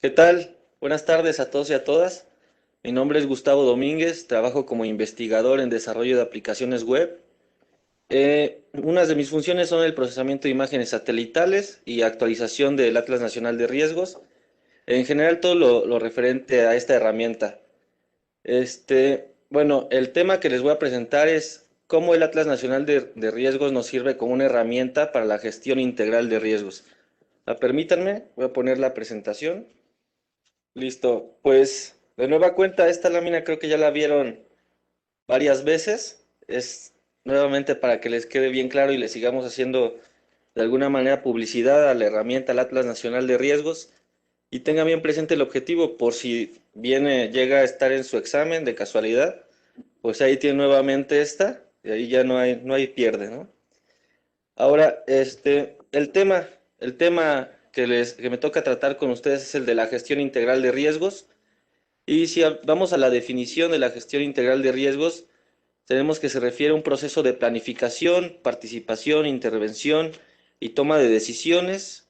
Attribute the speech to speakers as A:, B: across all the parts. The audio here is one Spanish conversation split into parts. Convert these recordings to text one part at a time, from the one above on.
A: ¿Qué tal? Buenas tardes a todos y a todas. Mi nombre es Gustavo Domínguez, trabajo como investigador en desarrollo de aplicaciones web. Unas de mis funciones son el procesamiento de imágenes satelitales y actualización del Atlas Nacional de Riesgos. En general todo lo referente a esta herramienta. Bueno, el tema que les voy a presentar es cómo el Atlas Nacional de Riesgos nos sirve como una herramienta para la gestión integral de riesgos. Permítanme, voy a poner la presentación. Listo, pues de nueva cuenta, esta lámina creo que ya la vieron varias veces. Es nuevamente para que les quede bien claro y le sigamos haciendo de alguna manera publicidad a la herramienta al Atlas Nacional de Riesgos y tenga bien presente el objetivo por si llega a estar en su examen de casualidad, pues ahí tiene nuevamente esta y ahí ya no hay pierde, ¿no? Ahora, el tema que me toca tratar con ustedes es el de la gestión integral de riesgos. Y si vamos a la definición de la gestión integral de riesgos, tenemos que se refiere a un proceso de planificación, participación, intervención y toma de decisiones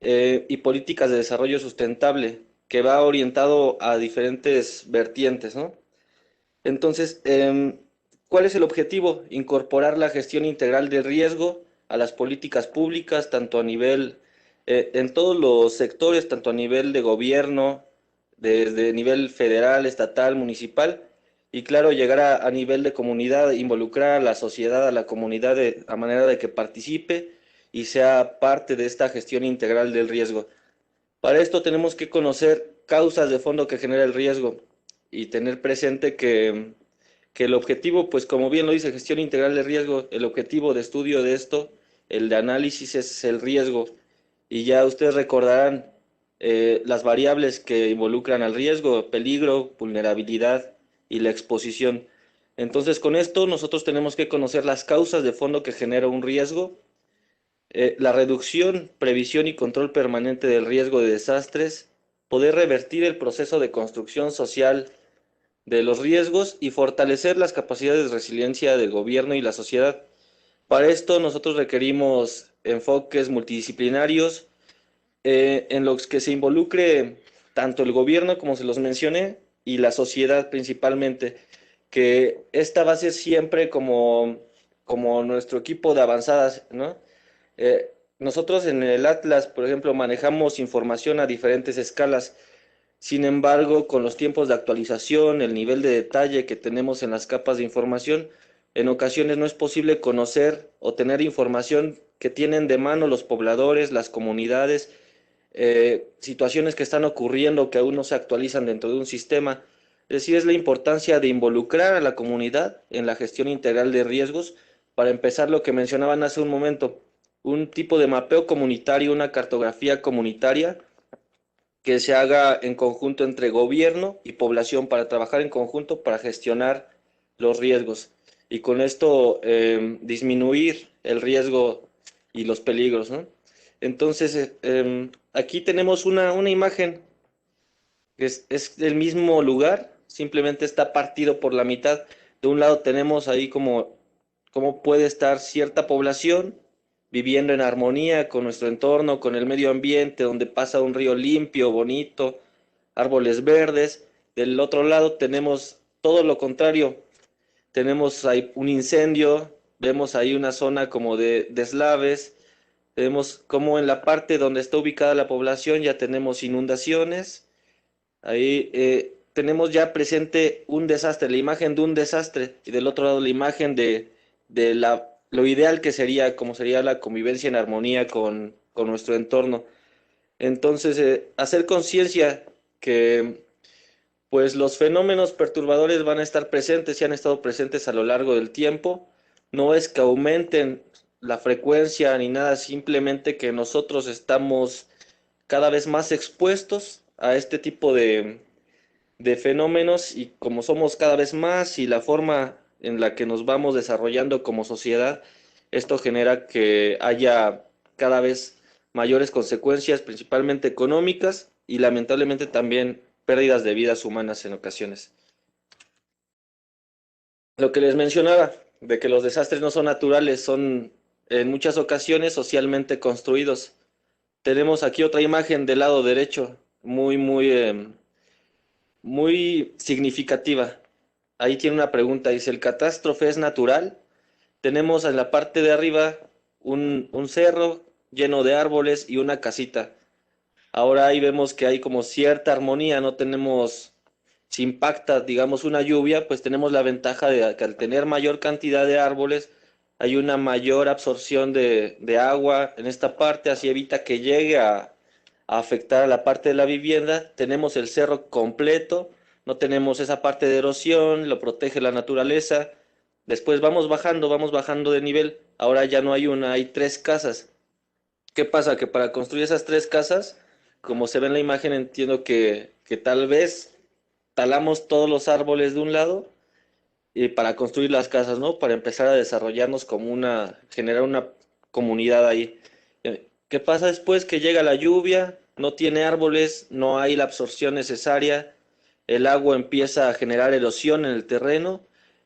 A: y políticas de desarrollo sustentable que va orientado a diferentes vertientes, ¿no? Entonces, ¿cuál es el objetivo? Incorporar la gestión integral del riesgo a las políticas públicas, tanto a nivel, en todos los sectores, tanto a nivel de gobierno, desde nivel federal, estatal, municipal, y claro, llegar a nivel de comunidad, involucrar a la sociedad, a la comunidad a manera de que participe y sea parte de esta gestión integral del riesgo. Para esto tenemos que conocer causas de fondo que genera el riesgo y tener presente que el objetivo, pues como bien lo dice gestión integral de riesgo, el objetivo de estudio de esto, el de análisis es el riesgo. Y ya ustedes recordarán las variables que involucran al riesgo, peligro, vulnerabilidad y la exposición. Entonces con esto nosotros tenemos que conocer las causas de fondo que genera un riesgo, la reducción, previsión y control permanente del riesgo de desastres, poder revertir el proceso de construcción social de los riesgos y fortalecer las capacidades de resiliencia del gobierno y la sociedad. Para esto nosotros requerimos enfoques multidisciplinarios en los que se involucre tanto el gobierno, como se los mencioné, y la sociedad principalmente, que esta va a ser siempre como nuestro equipo de avanzadas, ¿no? Nosotros en el Atlas, por ejemplo, manejamos información a diferentes escalas. Sin embargo, con los tiempos de actualización, el nivel de detalle que tenemos en las capas de información, en ocasiones no es posible conocer o tener información que tienen de mano los pobladores, las comunidades, situaciones que están ocurriendo que aún no se actualizan dentro de un sistema. Es decir, es la importancia de involucrar a la comunidad en la gestión integral de riesgos. Para empezar, lo que mencionaban hace un momento, un tipo de mapeo comunitario, una cartografía comunitaria que se haga en conjunto entre gobierno y población para trabajar en conjunto para gestionar los riesgos y con esto disminuir el riesgo y los peligros, ¿no? Entonces, aquí tenemos una imagen que es del mismo lugar, simplemente está partido por la mitad. De un lado tenemos ahí como puede estar cierta población viviendo en armonía con nuestro entorno, con el medio ambiente, donde pasa un río limpio, bonito, árboles verdes. Del otro lado tenemos todo lo contrario, tenemos ahí un incendio, vemos ahí una zona como de deslaves, vemos como en la parte donde está ubicada la población ya tenemos inundaciones. Ahí tenemos ya presente un desastre, la imagen de un desastre, y del otro lado la imagen de lo ideal que sería, como sería la convivencia en armonía con nuestro entorno. Entonces, hacer conciencia que pues los fenómenos perturbadores van a estar presentes y han estado presentes a lo largo del tiempo. No es que aumenten la frecuencia ni nada, simplemente que nosotros estamos cada vez más expuestos a este tipo de fenómenos y como somos cada vez más y la forma en la que nos vamos desarrollando como sociedad, esto genera que haya cada vez mayores consecuencias, principalmente económicas y lamentablemente también pérdidas de vidas humanas en ocasiones. Lo que les mencionaba, de que los desastres no son naturales, son en muchas ocasiones socialmente construidos. Tenemos aquí otra imagen del lado derecho, muy significativa. Ahí tiene una pregunta, dice, ¿el catástrofe es natural? Tenemos en la parte de arriba un cerro lleno de árboles y una casita. Ahora ahí vemos que hay como cierta armonía, no tenemos, si impacta, digamos, una lluvia, pues tenemos la ventaja de que al tener mayor cantidad de árboles, hay una mayor absorción de agua en esta parte, así evita que llegue a afectar a la parte de la vivienda. Tenemos el cerro completo, no tenemos esa parte de erosión, lo protege la naturaleza. Después vamos bajando de nivel. Ahora ya no hay una, hay tres casas. ¿Qué pasa? Que para construir esas tres casas, como se ve en la imagen, entiendo que tal vez talamos todos los árboles de un lado y para construir las casas, ¿no? Para empezar a desarrollarnos como generar una comunidad ahí. ¿Qué pasa después? Que llega la lluvia, no tiene árboles, no hay la absorción necesaria, el agua empieza a generar erosión en el terreno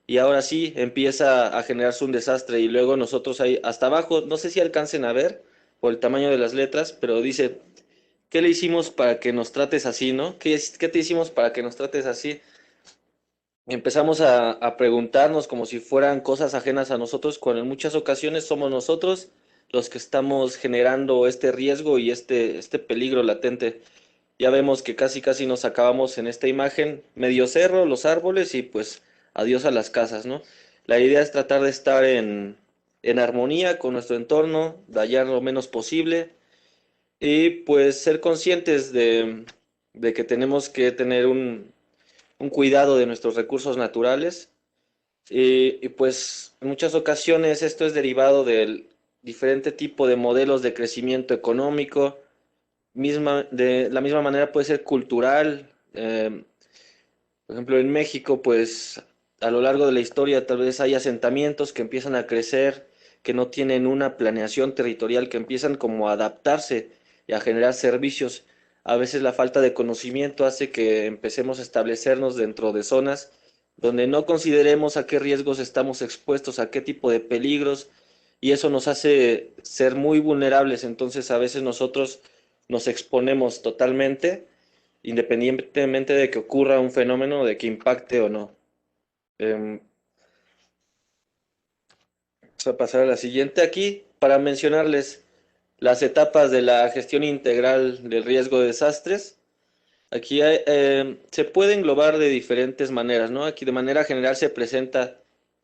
A: y ahora sí empieza a generarse un desastre y luego nosotros ahí hasta abajo, no sé si alcancen a ver por el tamaño de las letras, pero dice, ¿qué le hicimos para que nos trates así, no? ¿Qué te hicimos para que nos trates así? Empezamos a preguntarnos como si fueran cosas ajenas a nosotros, cuando en muchas ocasiones somos nosotros los que estamos generando este riesgo y este peligro latente. Ya vemos que casi casi nos acabamos en esta imagen, medio cerro, los árboles y pues adiós a las casas, ¿no? La idea es tratar de estar en armonía con nuestro entorno, dañar lo menos posible y pues ser conscientes de que tenemos que tener un cuidado de nuestros recursos naturales y pues en muchas ocasiones esto es derivado del diferente tipo de modelos de crecimiento económico, de la misma manera puede ser cultural. Por ejemplo, en México, pues a lo largo de la historia tal vez hay asentamientos que empiezan a crecer, que no tienen una planeación territorial, que empiezan como a adaptarse y a generar servicios. A veces la falta de conocimiento hace que empecemos a establecernos dentro de zonas donde no consideremos a qué riesgos estamos expuestos, a qué tipo de peligros, y eso nos hace ser muy vulnerables. Entonces a veces nosotros nos exponemos totalmente independientemente de que ocurra un fenómeno, de que impacte o no. Vamos a pasar a la siguiente aquí para mencionarles las etapas de la gestión integral del riesgo de desastres. Aquí se puede englobar de diferentes maneras, ¿no? Aquí de manera general se presenta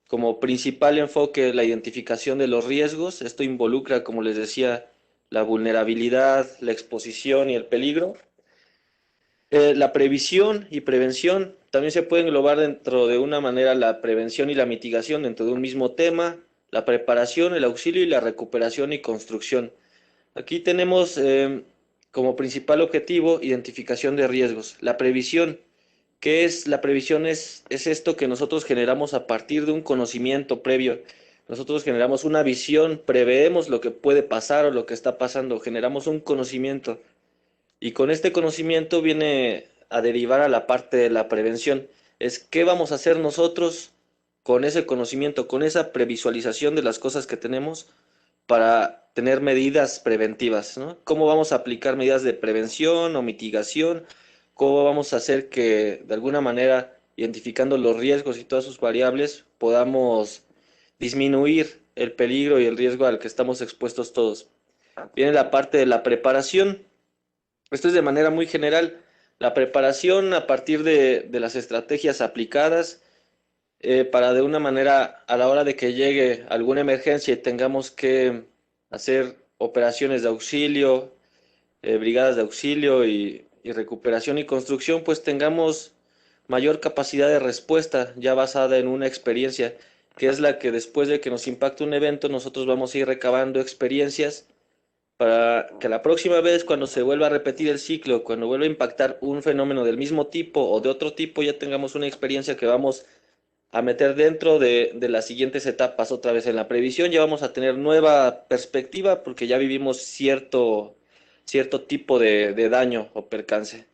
A: como principal enfoque la identificación de los riesgos. Esto involucra, como les decía, la vulnerabilidad, la exposición y el peligro. La previsión y prevención también se puede englobar dentro de una manera la prevención y la mitigación dentro de un mismo tema, la preparación, el auxilio y la recuperación y construcción. Aquí tenemos como principal objetivo identificación de riesgos. La previsión, ¿qué es? La previsión es esto que nosotros generamos a partir de un conocimiento previo. Nosotros generamos una visión, preveemos lo que puede pasar o lo que está pasando, generamos un conocimiento. Y con este conocimiento viene a derivar a la parte de la prevención. Es qué vamos a hacer nosotros con ese conocimiento, con esa previsualización de las cosas que tenemos para tener medidas preventivas, ¿no? ¿Cómo vamos a aplicar medidas de prevención o mitigación? ¿Cómo vamos a hacer que de alguna manera, identificando los riesgos y todas sus variables, podamos disminuir el peligro y el riesgo al que estamos expuestos todos? Viene la parte de la preparación. Esto es de manera muy general. La preparación a partir de las estrategias aplicadas para de una manera a la hora de que llegue alguna emergencia y tengamos que hacer operaciones de auxilio, brigadas de auxilio y recuperación y construcción, pues tengamos mayor capacidad de respuesta ya basada en una experiencia, que es la que después de que nos impacte un evento, nosotros vamos a ir recabando experiencias para que la próxima vez cuando se vuelva a repetir el ciclo, cuando vuelva a impactar un fenómeno del mismo tipo o de otro tipo, ya tengamos una experiencia que vamos a meter dentro de las siguientes etapas otra vez en la previsión. Ya vamos a tener nueva perspectiva porque ya vivimos cierto tipo de daño o percance.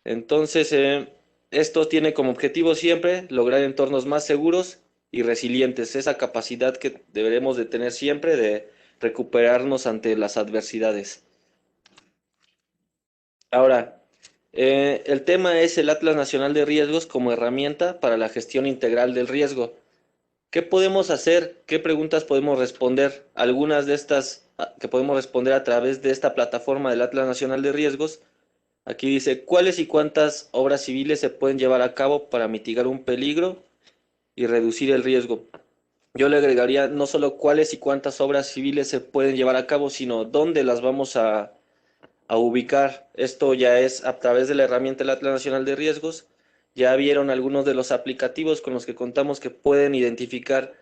A: Entonces, esto tiene como objetivo siempre lograr entornos más seguros y resilientes, esa capacidad que deberemos de tener siempre de recuperarnos ante las adversidades. Ahora, el tema es el Atlas Nacional de Riesgos como herramienta para la gestión integral del riesgo. ¿Qué podemos hacer? ¿Qué preguntas podemos responder? Algunas de estas que podemos responder a través de esta plataforma del Atlas Nacional de Riesgos. Aquí dice, ¿cuáles y cuántas obras civiles se pueden llevar a cabo para mitigar un peligro y reducir el riesgo? Yo le agregaría no solo cuáles y cuántas obras civiles se pueden llevar a cabo, sino dónde las vamos a ubicar. Esto ya es a través de la herramienta del Atlas Nacional de Riesgos. Ya vieron algunos de los aplicativos con los que contamos que pueden identificar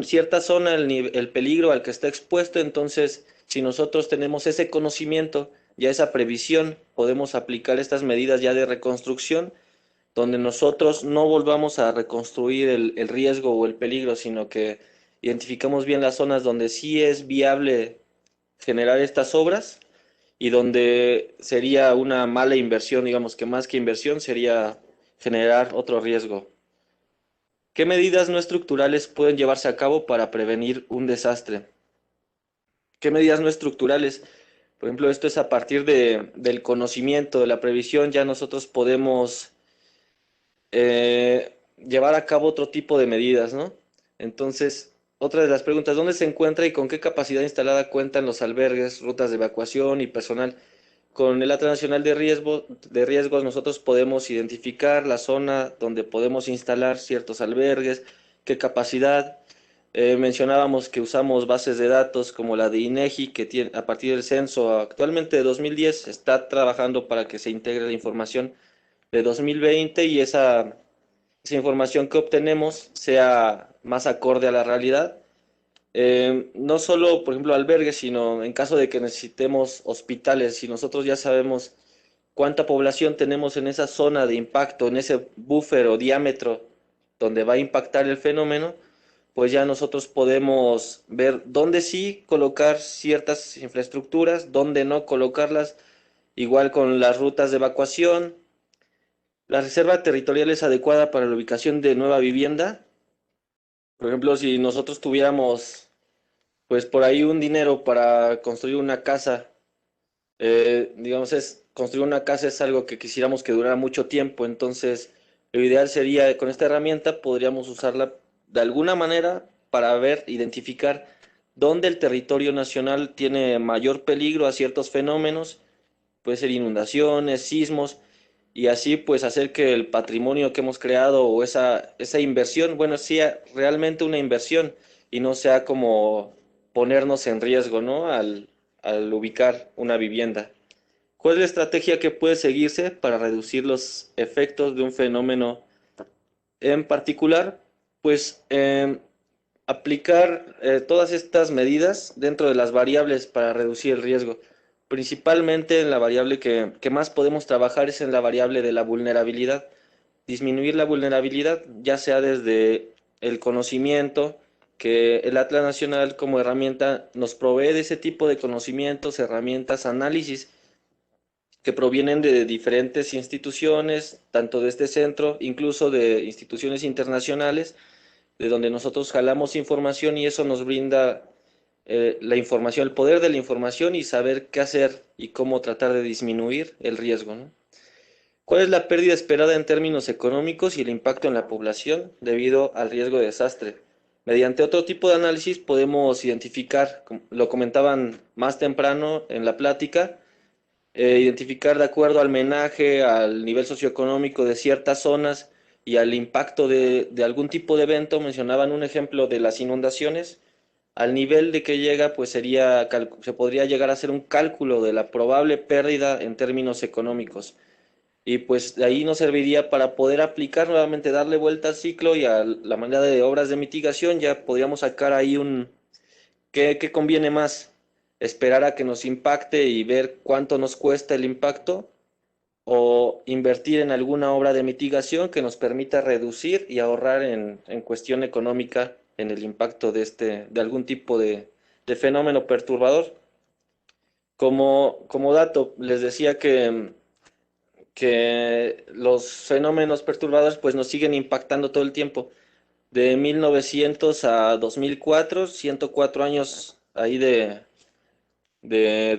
A: cierta zona, el peligro al que está expuesto. Entonces, si nosotros tenemos ese conocimiento, ya esa previsión, podemos aplicar estas medidas ya de reconstrucción, donde nosotros no volvamos a reconstruir el riesgo o el peligro, sino que identificamos bien las zonas donde sí es viable generar estas obras y donde sería una mala inversión, digamos que más que inversión sería generar otro riesgo. ¿Qué medidas no estructurales pueden llevarse a cabo para prevenir un desastre? ¿Qué medidas no estructurales? Por ejemplo, esto es a partir del conocimiento, de la previsión, ya nosotros podemos llevar a cabo otro tipo de medidas, ¿no? Entonces, otra de las preguntas, ¿dónde se encuentra y con qué capacidad instalada cuentan los albergues, rutas de evacuación y personal? Con el Atlas Nacional de Riesgos nosotros podemos identificar la zona donde podemos instalar ciertos albergues, qué capacidad. Mencionábamos que usamos bases de datos como la de INEGI, que tiene, a partir del censo actualmente de 2010 está trabajando para que se integre la información de 2020 y esa información que obtenemos sea más acorde a la realidad. No solo, por ejemplo, albergues, sino en caso de que necesitemos hospitales, si nosotros ya sabemos cuánta población tenemos en esa zona de impacto, en ese buffer o diámetro donde va a impactar el fenómeno, pues ya nosotros podemos ver dónde sí colocar ciertas infraestructuras, dónde no colocarlas, igual con las rutas de evacuación. La reserva territorial es adecuada para la ubicación de nueva vivienda. Por ejemplo, si nosotros tuviéramos pues por ahí un dinero para construir una casa, digamos, construir una casa es algo que quisiéramos que durara mucho tiempo, entonces lo ideal sería con esta herramienta podríamos usarla de alguna manera para ver, identificar dónde el territorio nacional tiene mayor peligro a ciertos fenómenos, puede ser inundaciones, sismos, y así pues hacer que el patrimonio que hemos creado o esa inversión, bueno, sea realmente una inversión y no sea como ponernos en riesgo, ¿no? Al ubicar una vivienda. ¿Cuál es la estrategia que puede seguirse para reducir los efectos de un fenómeno en particular? Pues aplicar todas estas medidas dentro de las variables para reducir el riesgo. Principalmente en la variable que más podemos trabajar es en la variable de la vulnerabilidad. Disminuir la vulnerabilidad, ya sea desde el conocimiento, que el Atlas Nacional como herramienta nos provee de ese tipo de conocimientos, herramientas, análisis que provienen de diferentes instituciones, tanto de este centro, incluso de instituciones internacionales, de donde nosotros jalamos información y eso nos brinda la información, el poder de la información y saber qué hacer y cómo tratar de disminuir el riesgo, ¿no? ¿Cuál es la pérdida esperada en términos económicos y el impacto en la población debido al riesgo de desastre? Mediante otro tipo de análisis podemos identificar, como lo comentaban más temprano en la plática, identificar de acuerdo al menaje, al nivel socioeconómico de ciertas zonas y al impacto de algún tipo de evento. Mencionaban un ejemplo de las inundaciones. Al nivel de que llega, pues se podría llegar a hacer un cálculo de la probable pérdida en términos económicos. Y pues de ahí nos serviría para poder aplicar nuevamente, darle vuelta al ciclo y a la manera de obras de mitigación, ya podríamos sacar ahí ¿qué conviene más? ¿Esperar a que nos impacte y ver cuánto nos cuesta el impacto? ¿O invertir en alguna obra de mitigación que nos permita reducir y ahorrar en cuestión económica en el impacto de algún tipo de fenómeno perturbador? Como dato, les decía que los fenómenos perturbadores pues nos siguen impactando todo el tiempo. de 1900 a 2004, 104 años ahí de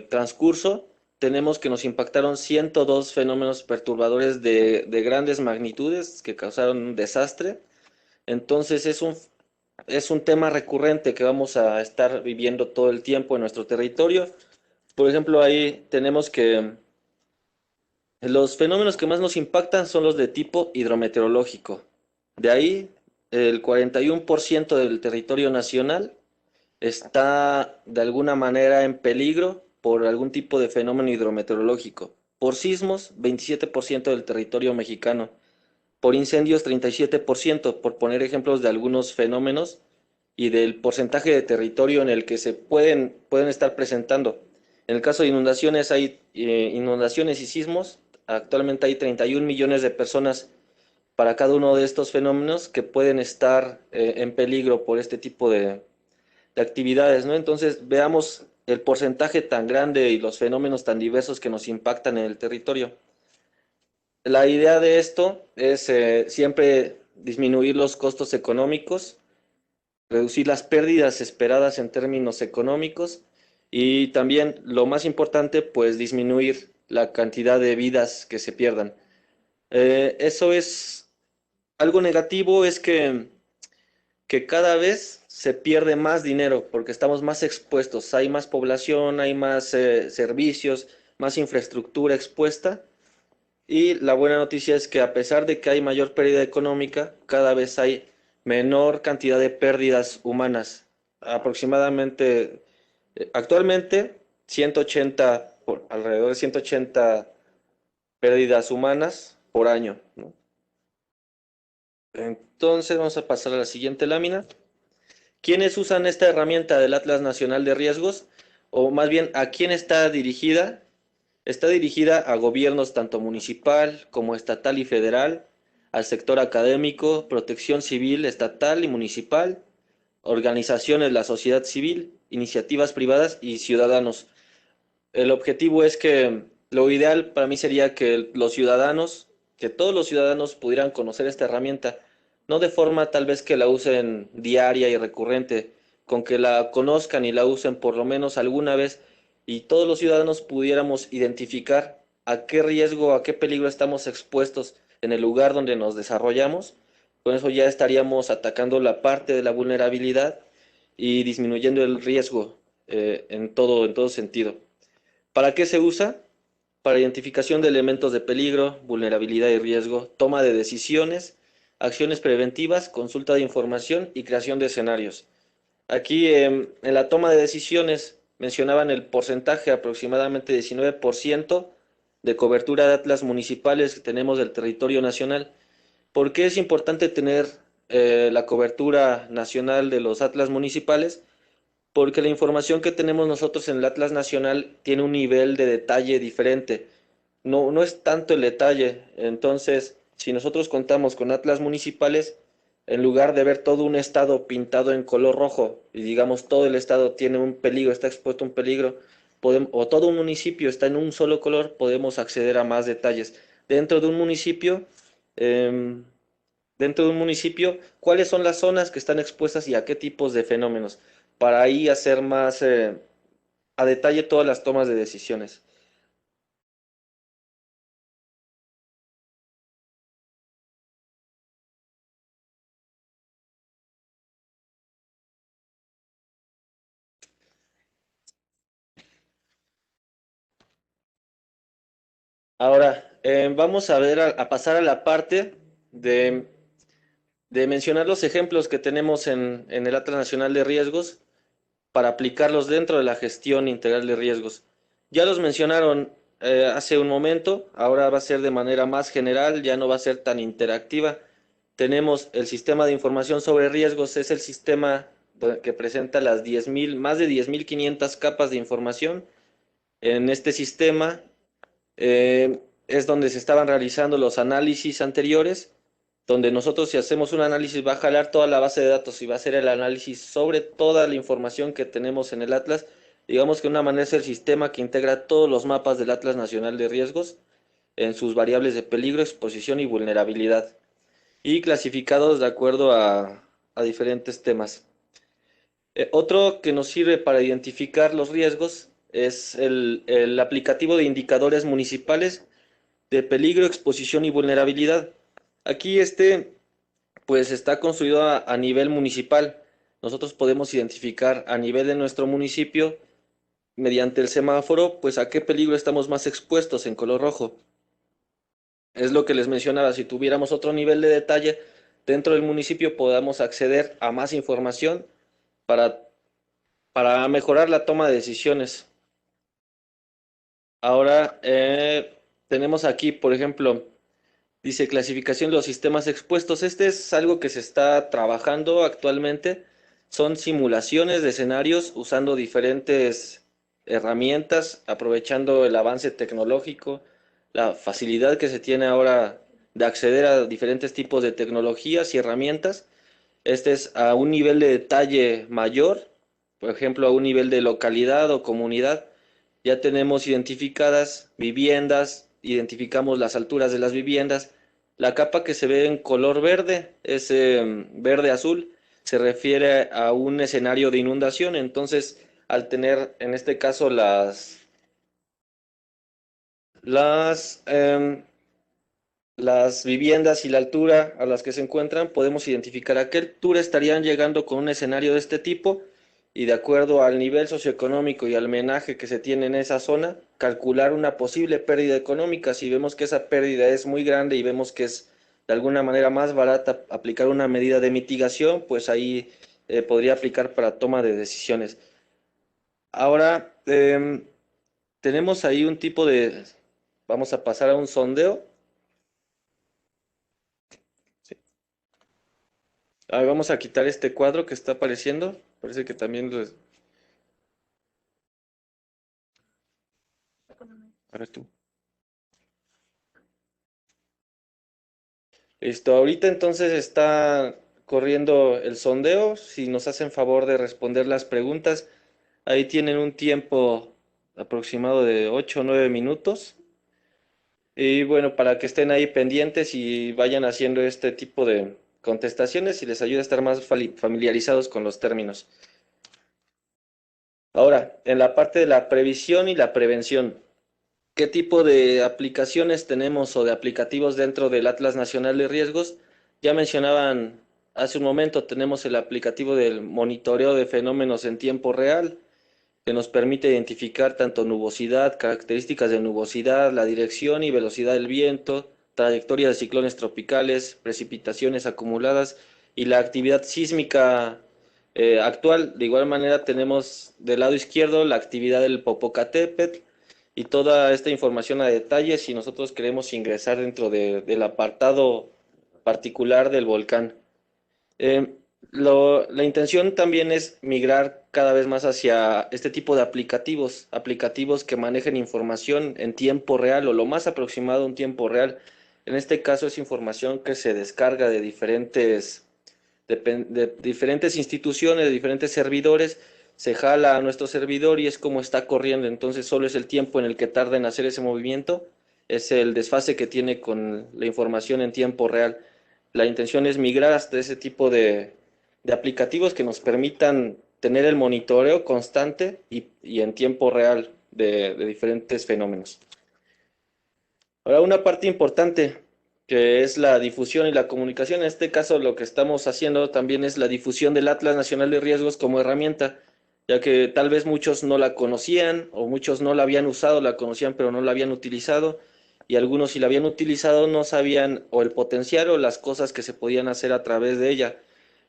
A: transcurso. Tenemos que nos impactaron 102 fenómenos perturbadores de grandes magnitudes que causaron un desastre. Entonces es un tema recurrente que vamos a estar viviendo todo el tiempo en nuestro territorio. Por ejemplo, ahí tenemos que los fenómenos que más nos impactan son los de tipo hidrometeorológico. De ahí, el 41% del territorio nacional está de alguna manera en peligro por algún tipo de fenómeno hidrometeorológico. Por sismos, 27% del territorio mexicano. Por incendios, 37%, por poner ejemplos de algunos fenómenos y del porcentaje de territorio en el que se pueden estar presentando. En el caso de inundaciones, hay inundaciones y sismos. Actualmente hay 31 millones de personas para cada uno de estos fenómenos que pueden estar en peligro por este tipo de actividades, ¿no? Entonces, veamos el porcentaje tan grande y los fenómenos tan diversos que nos impactan en el territorio. La idea de esto es siempre disminuir los costos económicos, reducir las pérdidas esperadas en términos económicos y también, lo más importante, pues disminuir la cantidad de vidas que se pierdan. Eso es algo negativo, es que cada vez se pierde más dinero porque estamos más expuestos, hay más población, hay más servicios, más infraestructura expuesta. Y la buena noticia es que a pesar de que hay mayor pérdida económica, cada vez hay menor cantidad de pérdidas humanas. Aproximadamente, actualmente, 180, alrededor de 180 pérdidas humanas por año, ¿no? Entonces vamos a pasar a la siguiente lámina. ¿Quiénes usan esta herramienta del Atlas Nacional de Riesgos? O más bien, ¿a quién está dirigida? Está dirigida a gobiernos tanto municipal como estatal y federal, al sector académico, protección civil estatal y municipal, organizaciones de la sociedad civil, iniciativas privadas y ciudadanos. El objetivo es que lo ideal para mí sería que los ciudadanos, que todos los ciudadanos pudieran conocer esta herramienta, no de forma tal vez que la usen diaria y recurrente, con que la conozcan y la usen por lo menos alguna vez y todos los ciudadanos pudiéramos identificar a qué riesgo, a qué peligro estamos expuestos en el lugar donde nos desarrollamos. Con eso ya estaríamos atacando la parte de la vulnerabilidad y disminuyendo el riesgo en todo sentido. ¿Para qué se usa? Para identificación de elementos de peligro, vulnerabilidad y riesgo, toma de decisiones, acciones preventivas, consulta de información y creación de escenarios. Aquí en la toma de decisiones mencionaban el porcentaje, aproximadamente 19% de cobertura de atlas municipales que tenemos del territorio nacional. ¿Por qué es importante tener la cobertura nacional de los atlas municipales? Porque la información que tenemos nosotros en el Atlas Nacional tiene un nivel de detalle diferente. No es tanto el detalle. Entonces, si nosotros contamos con atlas municipales, en lugar de ver todo un estado pintado en color rojo y digamos todo el estado tiene un peligro, está expuesto a un peligro, o todo un municipio está en un solo color, podemos acceder a más detalles. Dentro de un municipio, em, dentro de un municipio, ¿cuáles son las zonas que están expuestas y a qué tipos de fenómenos? Para ahí hacer más a detalle todas las tomas de decisiones. Ahora, vamos a ver, a pasar a la parte de, de mencionar los ejemplos que tenemos en el Atlas Nacional de Riesgos para aplicarlos dentro de la gestión integral de riesgos. Ya los mencionaron hace un momento, ahora va a ser de manera más general, ya no va a ser tan interactiva. Tenemos el sistema de información sobre riesgos, es el sistema que presenta las 10.000, más de 10.500 capas de información. En este sistema es donde se estaban realizando los análisis anteriores, donde nosotros si hacemos un análisis va a jalar toda la base de datos y va a hacer el análisis sobre toda la información que tenemos en el Atlas. Digamos que una manera es el sistema que integra todos los mapas del Atlas Nacional de Riesgos en sus variables de peligro, exposición y vulnerabilidad, y clasificados de acuerdo a diferentes temas. Otro que nos sirve para identificar los riesgos es el aplicativo de indicadores municipales de peligro, exposición y vulnerabilidad. Aquí pues está construido a nivel municipal. Nosotros podemos identificar a nivel de nuestro municipio, mediante el semáforo, pues a qué peligro estamos más expuestos en color rojo. Es lo que les mencionaba, si tuviéramos otro nivel de detalle dentro del municipio, podamos acceder a más información para, para mejorar la toma de decisiones. Ahora tenemos aquí, por ejemplo, dice clasificación de los sistemas expuestos. Este es algo que se está trabajando actualmente. Son simulaciones de escenarios usando diferentes herramientas, aprovechando el avance tecnológico, la facilidad que se tiene ahora de acceder a diferentes tipos de tecnologías y herramientas. Este es a un nivel de detalle mayor, por ejemplo, a un nivel de localidad o comunidad. Ya tenemos identificadas viviendas, identificamos las alturas de las viviendas. La capa que se ve en color verde, es verde azul, se refiere a un escenario de inundación. Entonces, al tener en este caso las, em, las viviendas y la altura a las que se encuentran, podemos identificar a qué altura estarían llegando con un escenario de este tipo y de acuerdo al nivel socioeconómico y al menaje que se tiene en esa zona, calcular una posible pérdida económica. Si vemos que esa pérdida es muy grande y vemos que es de alguna manera más barata aplicar una medida de mitigación, pues ahí podría aplicar para toma de decisiones. Ahora, tenemos ahí un tipo de, vamos a pasar a un sondeo. Vamos a quitar este cuadro que está apareciendo. Parece que también a ver tú. Listo, ahorita entonces está corriendo el sondeo. Si nos hacen favor de responder las preguntas, ahí tienen un tiempo aproximado de 8 o 9 minutos. Y bueno, para que estén ahí pendientes y vayan haciendo este tipo de contestaciones y les ayude a estar más familiarizados con los términos. Ahora, en la parte de la previsión y la prevención. ¿Qué tipo de aplicaciones tenemos o de aplicativos dentro del Atlas Nacional de Riesgos? Ya mencionaban hace un momento, tenemos el aplicativo del monitoreo de fenómenos en tiempo real, que nos permite identificar tanto nubosidad, características de nubosidad, la dirección y velocidad del viento, trayectoria de ciclones tropicales, precipitaciones acumuladas y la actividad sísmica actual. De igual manera tenemos del lado izquierdo la actividad del Popocatépetl y toda esta información a detalle si nosotros queremos ingresar dentro del apartado particular del volcán. Eh, la intención también es migrar cada vez más hacia este tipo de aplicativos, aplicativos que manejen información en tiempo real o lo más aproximado a un tiempo real. En este caso es información que se descarga de de diferentes instituciones, de diferentes servidores, se jala a nuestro servidor y es como está corriendo, entonces solo es el tiempo en el que tarda en hacer ese movimiento, es el desfase que tiene con la información en tiempo real. La intención es migrar hasta ese tipo de aplicativos que nos permitan tener el monitoreo constante y en tiempo real de diferentes fenómenos. Ahora, una parte importante que es la difusión y la comunicación. En este caso, lo que estamos haciendo también es la difusión del Atlas Nacional de Riesgos como herramienta, ya que tal vez muchos no la conocían o muchos no la habían usado, la conocían pero no la habían utilizado, y algunos si la habían utilizado no sabían o el potencial o las cosas que se podían hacer a través de ella.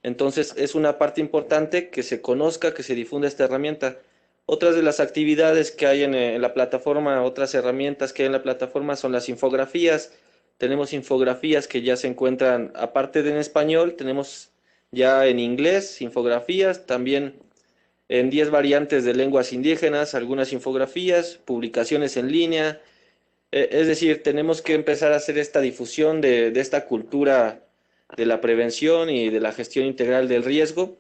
A: Entonces, es una parte importante que se conozca, que se difunda esta herramienta. Otras de las actividades que hay en la plataforma, otras herramientas que hay en la plataforma son las infografías. Tenemos infografías que ya se encuentran, aparte de en español, tenemos ya en inglés infografías, también en 10 variantes de lenguas indígenas, algunas infografías, publicaciones en línea. Es decir, tenemos que empezar a hacer esta difusión de esta cultura de la prevención y de la gestión integral del riesgo.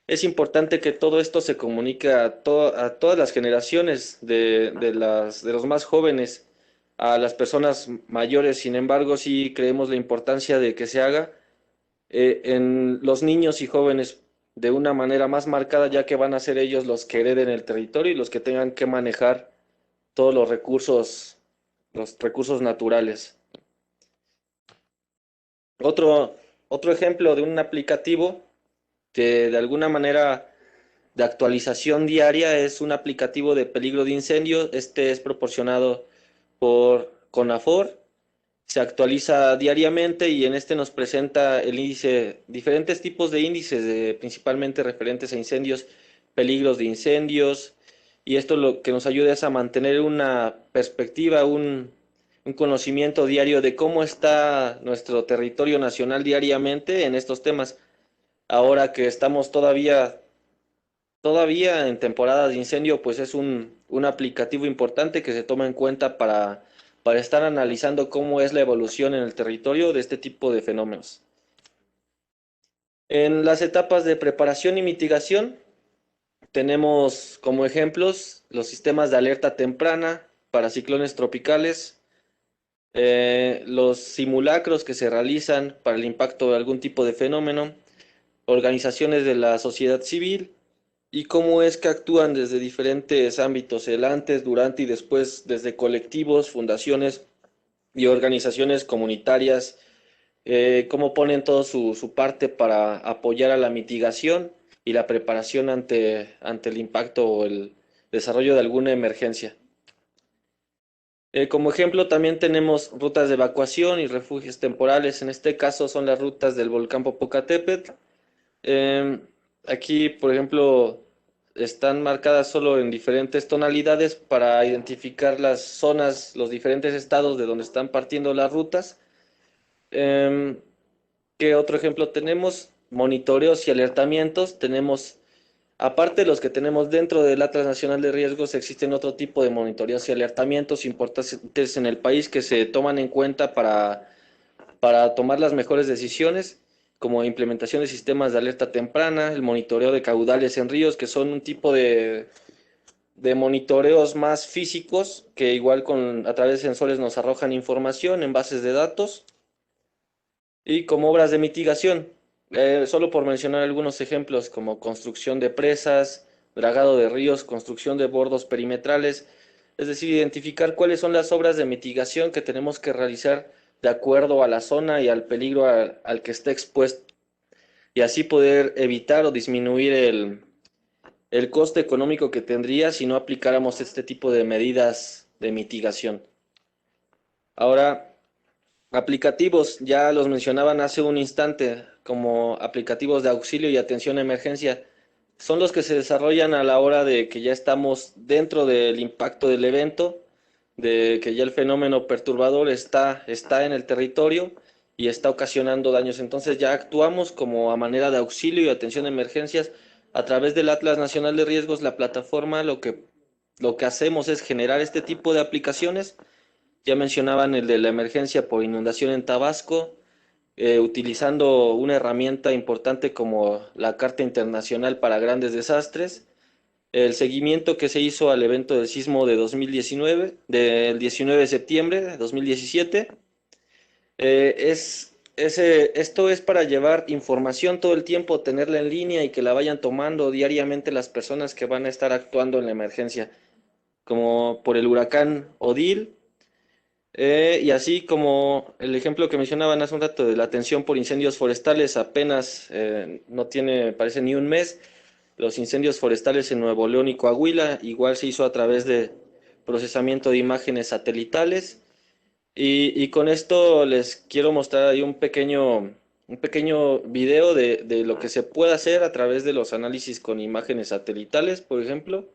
A: Es importante que todo esto se comunique a todas las generaciones de los más jóvenes, a las personas mayores. Sin embargo, sí creemos la importancia de que se haga en los niños y jóvenes de una manera más marcada, ya que van a ser ellos los que hereden el territorio y los que tengan que manejar todos los recursos naturales. Otro, otro ejemplo de un aplicativo que de alguna manera de actualización diaria es un aplicativo de peligro de incendio. Este es proporcionado por CONAFOR, se actualiza diariamente y en este nos presenta el índice, diferentes tipos de índices, principalmente referentes a incendios, peligros de incendios, y esto lo que nos ayuda es a mantener una perspectiva, un conocimiento diario de cómo está nuestro territorio nacional diariamente en estos temas. Ahora que estamos todavía en temporada de incendio, pues es un aplicativo importante que se toma en cuenta para estar analizando cómo es la evolución en el territorio de este tipo de fenómenos. En las etapas de preparación y mitigación, tenemos como ejemplos los sistemas de alerta temprana para ciclones tropicales, los simulacros que se realizan para el impacto de algún tipo de fenómeno, organizaciones de la sociedad civil, y cómo es que actúan desde diferentes ámbitos, el antes, durante y después, desde colectivos, fundaciones y organizaciones comunitarias, cómo ponen todo su parte para apoyar a la mitigación y la preparación ante el impacto o el desarrollo de alguna emergencia. Como ejemplo, también tenemos rutas de evacuación y refugios temporales. En este caso son las rutas del volcán Popocatépetl. Eh, Aquí, por ejemplo, están marcadas solo en diferentes tonalidades para identificar las zonas, los diferentes estados de donde están partiendo las rutas. Em, ¿Qué otro ejemplo tenemos? Monitoreos y alertamientos. Tenemos, aparte de los que tenemos dentro del Atlas Nacional de Riesgos, existen otro tipo de monitoreos y alertamientos importantes en el país que se toman en cuenta para tomar las mejores decisiones, como implementación de sistemas de alerta temprana, el monitoreo de caudales en ríos, que son un tipo de monitoreos más físicos, que igual a través de sensores nos arrojan información en bases de datos, y como obras de mitigación, solo por mencionar algunos ejemplos, como construcción de presas, dragado de ríos, construcción de bordos perimetrales, es decir, identificar cuáles son las obras de mitigación que tenemos que realizar de acuerdo a la zona y al peligro al que esté expuesto, y así poder evitar o disminuir el coste económico que tendría si no aplicáramos este tipo de medidas de mitigación. Ahora, aplicativos, ya los mencionaban hace un instante, como aplicativos de auxilio y atención a emergencia, son los que se desarrollan a la hora de que ya estamos dentro del impacto del evento, de que ya el fenómeno perturbador está en el territorio y está ocasionando daños. Entonces ya actuamos como a manera de auxilio y atención a emergencias a través del Atlas Nacional de Riesgos, la plataforma, lo que hacemos es generar este tipo de aplicaciones. Ya mencionaban el de la emergencia por inundación en Tabasco, utilizando una herramienta importante como la Carta Internacional para Grandes Desastres, el seguimiento que se hizo al evento del sismo de 2019, del 19 de septiembre de 2017. Esto es para llevar información todo el tiempo, tenerla en línea y que la vayan tomando diariamente las personas que van a estar actuando en la emergencia, como por el huracán Odil. Y así como el ejemplo que mencionaban hace un rato de la atención por incendios forestales, apenas no tiene, parece ni un mes, los incendios forestales en Nuevo León y Coahuila, igual se hizo a través de procesamiento de imágenes satelitales. Y con esto les quiero mostrar ahí un pequeño video de lo que se puede hacer a través de los análisis con imágenes satelitales, por ejemplo.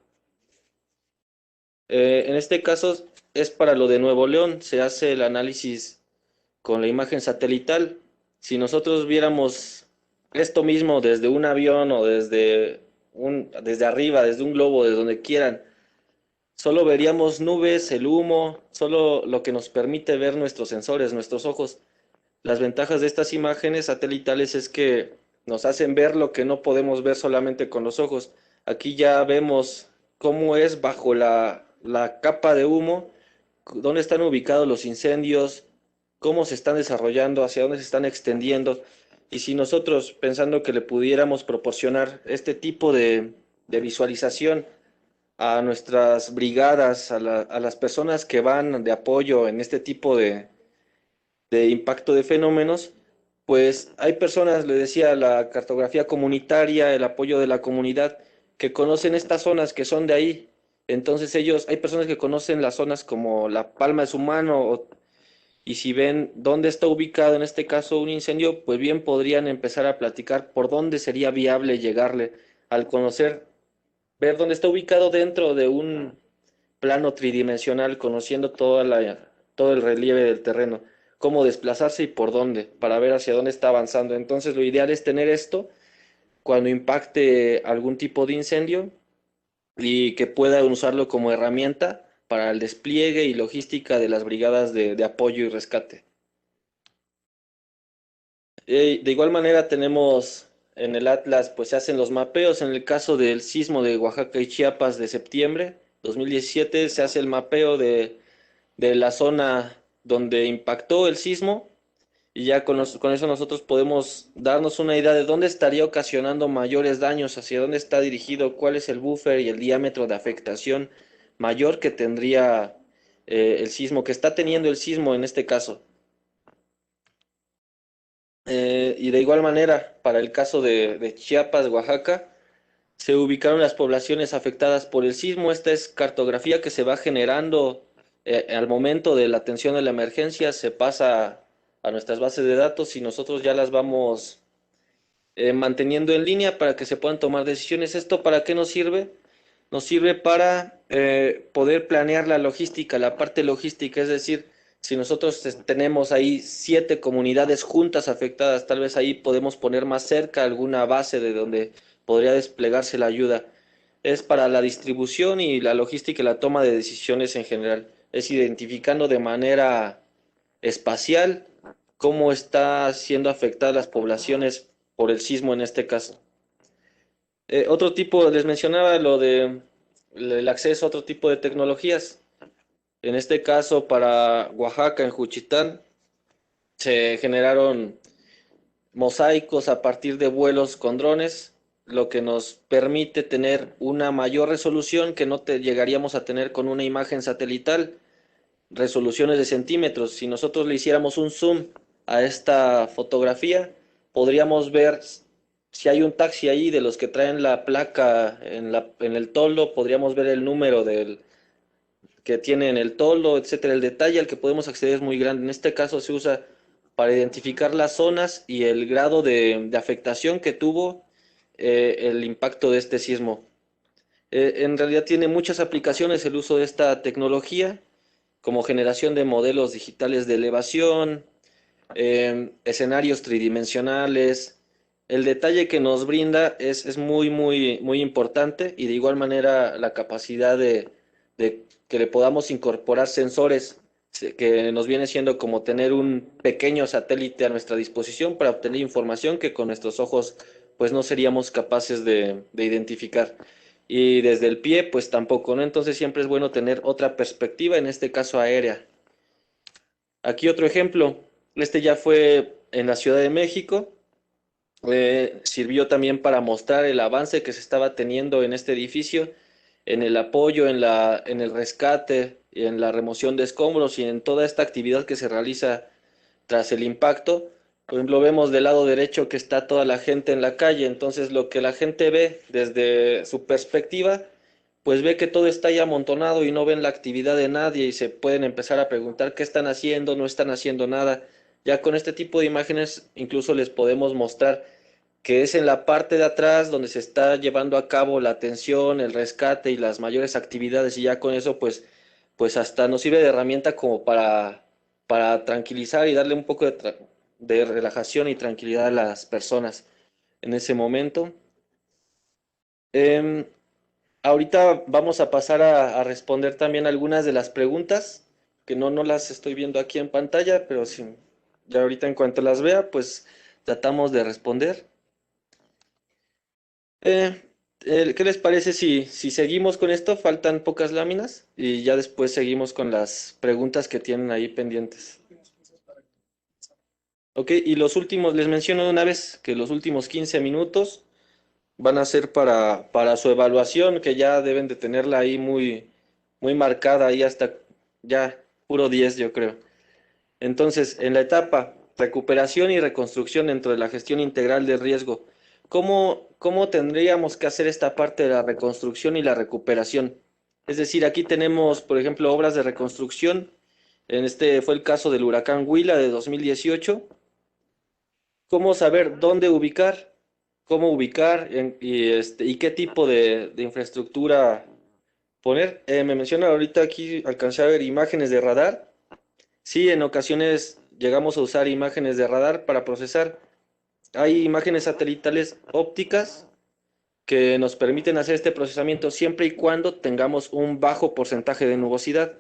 A: En este caso es para lo de Nuevo León, se hace el análisis con la imagen satelital. Si nosotros viéramos esto mismo desde un avión o desde arriba, desde un globo, de donde quieran, solo veríamos nubes, el humo, solo lo que nos permite ver nuestros sensores, nuestros ojos. Las ventajas de estas imágenes satelitales es que nos hacen ver lo que no podemos ver solamente con los ojos. Aquí ya vemos cómo es bajo la capa de humo, dónde están ubicados los incendios, cómo se están desarrollando, hacia dónde se están extendiendo. Y si nosotros, pensando que le pudiéramos proporcionar este tipo de visualización a nuestras brigadas, a las personas que van de apoyo en este tipo de impacto de fenómenos, pues hay personas, le decía, la cartografía comunitaria, el apoyo de la comunidad, que conocen estas zonas que son de ahí. Entonces ellos, hay personas que conocen las zonas como la palma de su mano, y si ven dónde está ubicado en este caso un incendio, pues bien podrían empezar a platicar por dónde sería viable llegarle al conocer, ver dónde está ubicado dentro de un plano tridimensional, conociendo todo el relieve del terreno, cómo desplazarse y por dónde, para ver hacia dónde está avanzando. Entonces, lo ideal es tener esto cuando impacte algún tipo de incendio y que pueda usarlo como herramienta para el despliegue y logística de las brigadas de apoyo y rescate. De igual manera tenemos en el Atlas, pues se hacen los mapeos. En el caso del sismo de Oaxaca y Chiapas de septiembre 2017, se hace el mapeo de la zona donde impactó el sismo y ya con eso nosotros podemos darnos una idea de dónde estaría ocasionando mayores daños, hacia dónde está dirigido, cuál es el buffer y el diámetro de afectación mayor que tendría el sismo, que está teniendo el sismo en este caso. Y de igual manera, para el caso de Chiapas, Oaxaca, se ubicaron las poblaciones afectadas por el sismo. Esta es cartografía que se va generando al momento de la atención de la emergencia, se pasa a nuestras bases de datos y nosotros ya las vamos manteniendo en línea para que se puedan tomar decisiones. ¿Esto para qué nos sirve? Nos sirve para poder planear la logística, la parte logística, es decir, si nosotros tenemos ahí 7 comunidades juntas afectadas, tal vez ahí podemos poner más cerca alguna base de donde podría desplegarse la ayuda. Es para la distribución y la logística y la toma de decisiones en general. Es identificando de manera espacial cómo está siendo afectadas las poblaciones por el sismo en este caso. Otro tipo, les mencionaba lo de el acceso a otro tipo de tecnologías. En este caso, para Oaxaca, en Juchitán, se generaron mosaicos a partir de vuelos con drones, lo que nos permite tener una mayor resolución que no llegaríamos a tener con una imagen satelital, resoluciones de centímetros. Si nosotros le hiciéramos un zoom a esta fotografía, podríamos ver si hay un taxi ahí de los que traen la placa en el toldo, podríamos ver el número que tiene en el toldo, etcétera. El detalle al que podemos acceder es muy grande. En este caso se usa para identificar las zonas y el grado de afectación que tuvo el impacto de este sismo. En realidad tiene muchas aplicaciones el uso de esta tecnología, como generación de modelos digitales de elevación, escenarios tridimensionales. El detalle que nos brinda es muy, muy, muy importante y de igual manera la capacidad de que le podamos incorporar sensores que nos viene siendo como tener un pequeño satélite a nuestra disposición para obtener información que con nuestros ojos pues no seríamos capaces de identificar. Y desde el pie pues tampoco, ¿no? Entonces siempre es bueno tener otra perspectiva, en este caso aérea. Aquí otro ejemplo, este ya fue en la Ciudad de México, sirvió también para mostrar el avance que se estaba teniendo en este edificio, en el apoyo, en el rescate, en la remoción de escombros y en toda esta actividad que se realiza tras el impacto. Por ejemplo, vemos del lado derecho que está toda la gente en la calle, entonces lo que la gente ve desde su perspectiva, pues ve que todo está ahí amontonado y no ven la actividad de nadie y se pueden empezar a preguntar qué están haciendo, no están haciendo nada. Ya con este tipo de imágenes incluso les podemos mostrar que es en la parte de atrás donde se está llevando a cabo la atención, el rescate y las mayores actividades y ya con eso pues hasta nos sirve de herramienta como para tranquilizar y darle un poco de relajación y tranquilidad a las personas en ese momento. Em, Ahorita vamos a pasar a responder también algunas de las preguntas, que no las estoy viendo aquí en pantalla, pero sí, ya ahorita en cuanto las vea, pues tratamos de responder. Eh, ¿Qué les parece si seguimos con esto? Faltan pocas láminas y ya después seguimos con las preguntas que tienen ahí pendientes. Ok, y los últimos, les menciono de una vez que los últimos 15 minutos van a ser para su evaluación, que ya deben de tenerla ahí muy marcada, ahí hasta ya puro 10 yo creo. Entonces, en la etapa recuperación y reconstrucción dentro de la gestión integral de riesgo, ¿cómo tendríamos que hacer esta parte de la reconstrucción y la recuperación? Es decir, aquí tenemos, por ejemplo, obras de reconstrucción. En este fue el caso del huracán Huila de 2018. ¿Cómo saber dónde ubicar? ¿Cómo ubicar y qué tipo de infraestructura poner? Me menciona ahorita aquí, alcancé a ver imágenes de radar. Sí, en ocasiones llegamos a usar imágenes de radar para procesar. Hay imágenes satelitales ópticas que nos permiten hacer este procesamiento siempre y cuando tengamos un bajo porcentaje de nubosidad.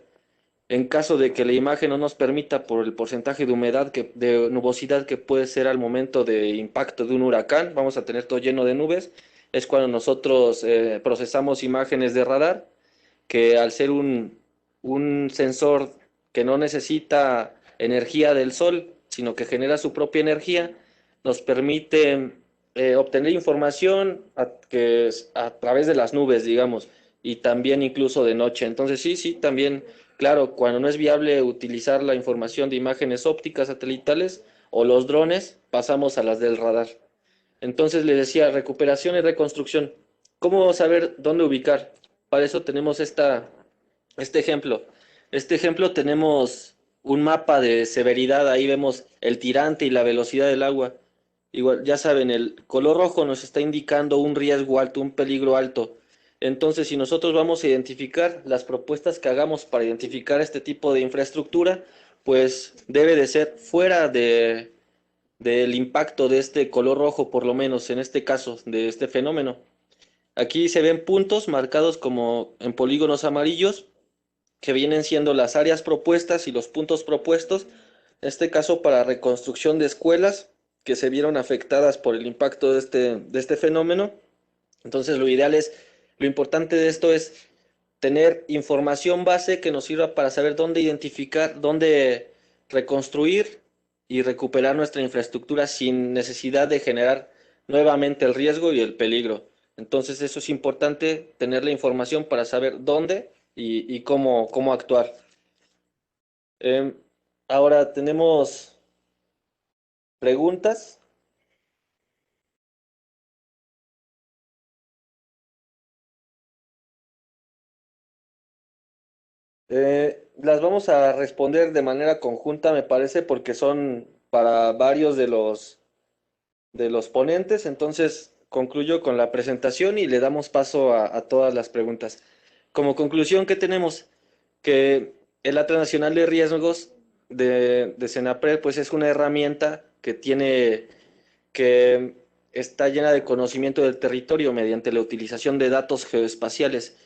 A: En caso de que la imagen no nos permita por el porcentaje de humedad, de nubosidad que puede ser al momento de impacto de un huracán, vamos a tener todo lleno de nubes, es cuando nosotros procesamos imágenes de radar, que al ser un sensor que no necesita energía del sol, sino que genera su propia energía, nos permite obtener información a través de las nubes, digamos, y también incluso de noche. Entonces sí, también, claro, cuando no es viable utilizar la información de imágenes ópticas satelitales o los drones, pasamos a las del radar. Entonces le decía, recuperación y reconstrucción. ¿Cómo saber dónde ubicar? Para eso tenemos este ejemplo. Este ejemplo tenemos un mapa de severidad, ahí vemos el tirante y la velocidad del agua. Igual, ya saben, el color rojo nos está indicando un riesgo alto, un peligro alto. Entonces, si nosotros vamos a identificar las propuestas que hagamos para identificar este tipo de infraestructura, pues debe de ser fuera del impacto de este color rojo, por lo menos en este caso, de este fenómeno. Aquí se ven puntos marcados como en polígonos amarillos, que vienen siendo las áreas propuestas y los puntos propuestos, en este caso para reconstrucción de escuelas que se vieron afectadas por el impacto de este fenómeno. Entonces lo importante de esto es tener información base que nos sirva para saber dónde identificar, dónde reconstruir y recuperar nuestra infraestructura sin necesidad de generar nuevamente el riesgo y el peligro. Entonces eso es importante, tener la información para saber dónde y cómo actuar. Em, Ahora tenemos preguntas. Las vamos a responder de manera conjunta, me parece, porque son para varios de los ponentes. Entonces concluyo con la presentación y le damos paso a todas las preguntas. Como conclusión, ¿qué tenemos? Que el Atlas Nacional de Riesgos de Senapred, pues es una herramienta que está llena de conocimiento del territorio mediante la utilización de datos geoespaciales,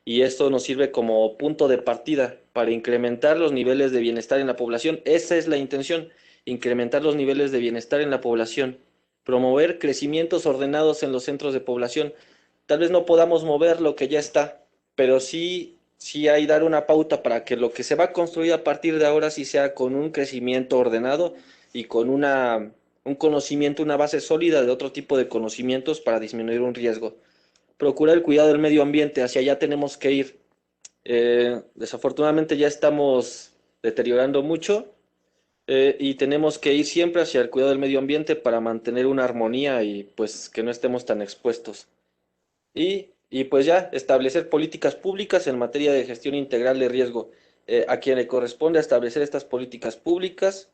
A: y esto nos sirve como punto de partida para incrementar los niveles de bienestar en la población. Esa es la intención, incrementar los niveles de bienestar en la población, promover crecimientos ordenados en los centros de población. Tal vez no podamos mover lo que ya está, pero sí hay dar una pauta para que lo que se va a construir a partir de ahora sí sea con un crecimiento ordenado y con un conocimiento, una base sólida de otro tipo de conocimientos para disminuir un riesgo. Procurar el cuidado del medio ambiente, hacia allá tenemos que ir. Desafortunadamente ya estamos deteriorando mucho, y tenemos que ir siempre hacia el cuidado del medio ambiente para mantener una armonía y pues que no estemos tan expuestos. Y pues ya, establecer políticas públicas en materia de gestión integral de riesgo. A quien le corresponde establecer estas políticas públicas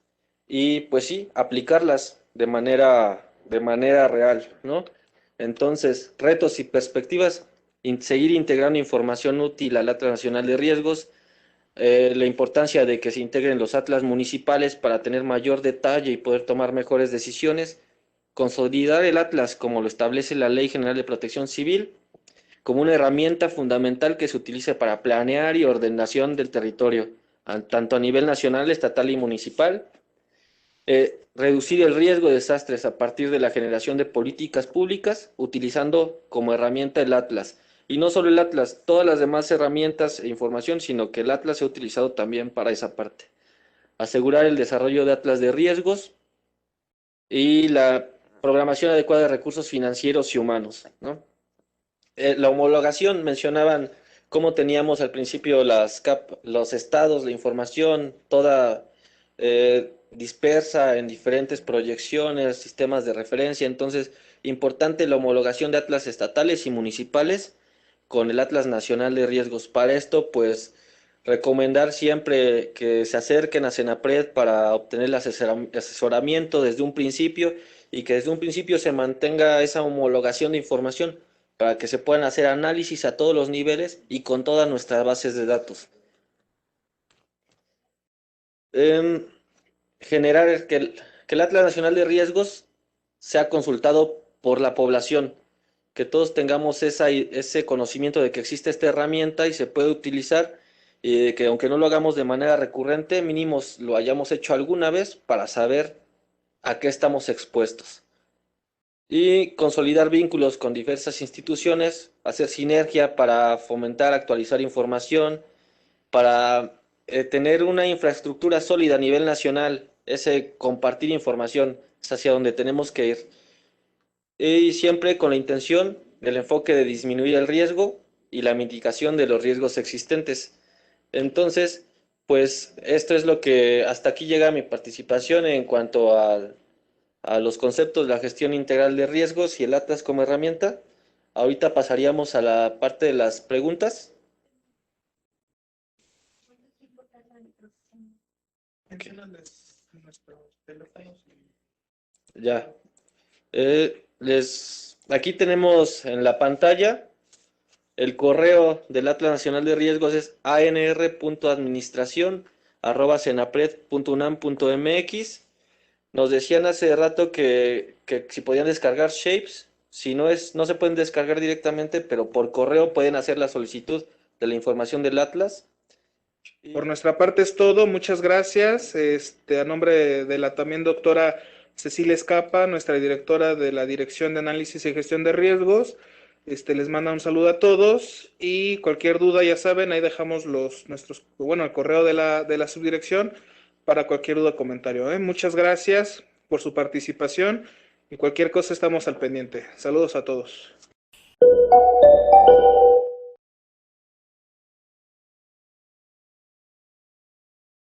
A: y pues sí, aplicarlas de manera real, ¿no? Entonces, retos y perspectivas, seguir integrando información útil al Atlas Nacional de Riesgos, la importancia de que se integren los atlas municipales para tener mayor detalle y poder tomar mejores decisiones, consolidar el atlas como lo establece la Ley General de Protección Civil, como una herramienta fundamental que se utilice para planear y ordenación del territorio, tanto a nivel nacional, estatal y municipal. Reducir el riesgo de desastres a partir de la generación de políticas públicas, utilizando como herramienta el Atlas. Y no solo el Atlas, todas las demás herramientas e información, sino que el Atlas se ha utilizado también para esa parte. Asegurar el desarrollo de Atlas de riesgos, y la programación adecuada de recursos financieros y humanos, ¿no? La homologación, mencionaban cómo teníamos al principio los estados, la información, toda dispersa en diferentes proyecciones, sistemas de referencia. Entonces, importante la homologación de atlas estatales y municipales con el Atlas Nacional de Riesgos. Para esto, pues, recomendar siempre que se acerquen a Senapred para obtener el asesoramiento desde un principio y que desde un principio se mantenga esa homologación de información para que se puedan hacer análisis a todos los niveles y con todas nuestras bases de datos. Em, Generar que el Atlas Nacional de Riesgos sea consultado por la población, que todos tengamos ese conocimiento de que existe esta herramienta y se puede utilizar, y de que aunque no lo hagamos de manera recurrente, mínimo lo hayamos hecho alguna vez para saber a qué estamos expuestos. Y consolidar vínculos con diversas instituciones, hacer sinergia para fomentar, actualizar información, para tener una infraestructura sólida a nivel nacional, ese compartir información es hacia donde tenemos que ir. Y siempre con la intención del enfoque de disminuir el riesgo y la mitigación de los riesgos existentes. Entonces, pues esto es lo que hasta aquí llega mi participación en cuanto a los conceptos de la gestión integral de riesgos y el Atlas como herramienta. Ahorita pasaríamos a la parte de las preguntas. Okay. Ya. Aquí tenemos en la pantalla el correo del Atlas Nacional de Riesgos, es anr.administración@senapred.unam.mx. Nos decían hace rato que si podían descargar shapes, si no no se pueden descargar directamente, pero por correo pueden hacer la solicitud de la información del Atlas.
B: Por nuestra parte es todo, muchas gracias. A nombre de la también doctora Cecilia Escapa, nuestra directora de la Dirección de Análisis y Gestión de Riesgos, les manda un saludo a todos y cualquier duda, ya saben, ahí dejamos el correo de la subdirección para cualquier duda o comentario. Muchas gracias por su participación y cualquier cosa estamos al pendiente. Saludos a todos.